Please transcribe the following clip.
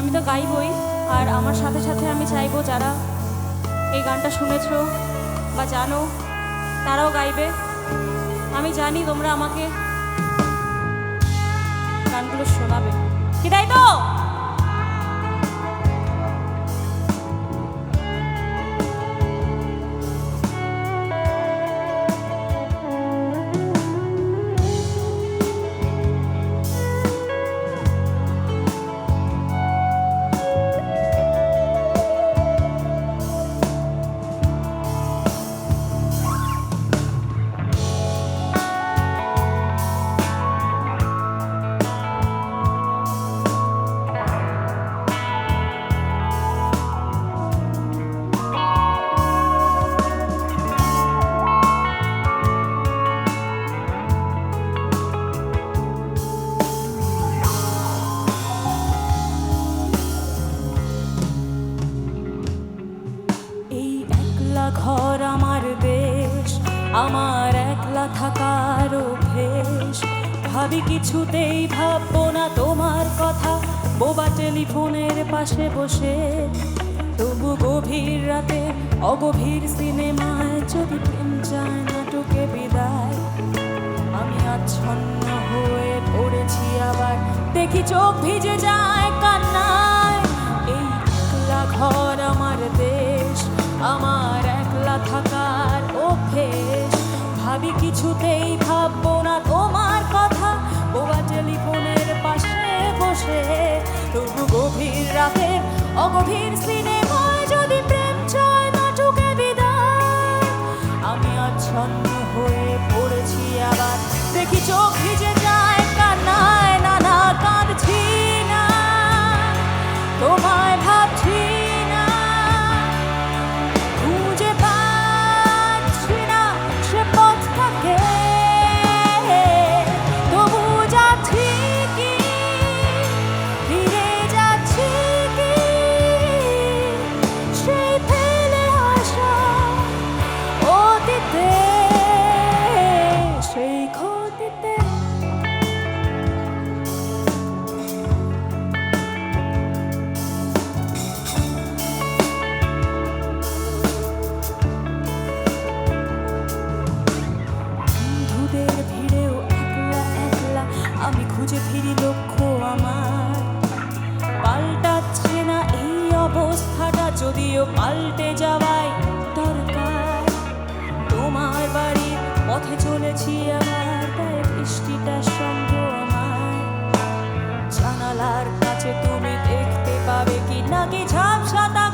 আমি তো গাইবই, আর আমার সাথে সাথে আমি চাইবো যারা এই গানটা শুনেছো বা জানো তারাও গাইবে। আমি জানি তোমরা আমাকে গানগুলো শোনাবে, কি তাই তো? ঘর আমার দেশ, আমার একলা থাকার অভ্যেস। ভাবি কিছুতেই ভাববো না তোমার কথা, বোবা টেলিফোনের পাশে বসে। তবু গভীর রাতে অগভীর সিনেমায় যদি প্রেম চায় নাটকে বিদায়। আমি আচ্ছন্ন হয়ে পড়েছি, আবার দেখি চোখ ভিজে যায় কান্নায়। এই একলা ঘর আমার দেশ, আমার একলা থাকার অভ্যেস। ভাবি কিছুতেই ভাববো না তোমার কথা, বোবা টেলিফোনের পাশে বসে। তবু গভীর রাতে অগভীর সিনেমায় যদি প্রেম চায় নাটকে বিদায়। আমি আচ্ছন্ন হয়ে পড়েছি, আবার দেখি চোখ ভিজে যায় কান্নায়। না না, কাঁদছি না, তোমায় ভাবছি না, খুঁজে পাচ্ছি না সে পথটাকে। তবু যাচ্ছি কি, ফিরে যাচ্ছি কি সেই ফেলে আসা অতীতে, সেই ক্ষতিতে। বন্ধুদের ভিড়েও একলা একলা আমি খুঁজে ফিরি লক্ষ্য আমার। পাল্টাচ্ছে না এই অবস্থাটা, যদিও পাল্টে যাওয়াই দরকার। তোমার বাড়ির পথে চলেছি আবার, তাই বৃষ্টিটার সঙ্গে আমার। জানালার কাছে তুমি দেখতে পাবে কি নাকি ঝাপসাটা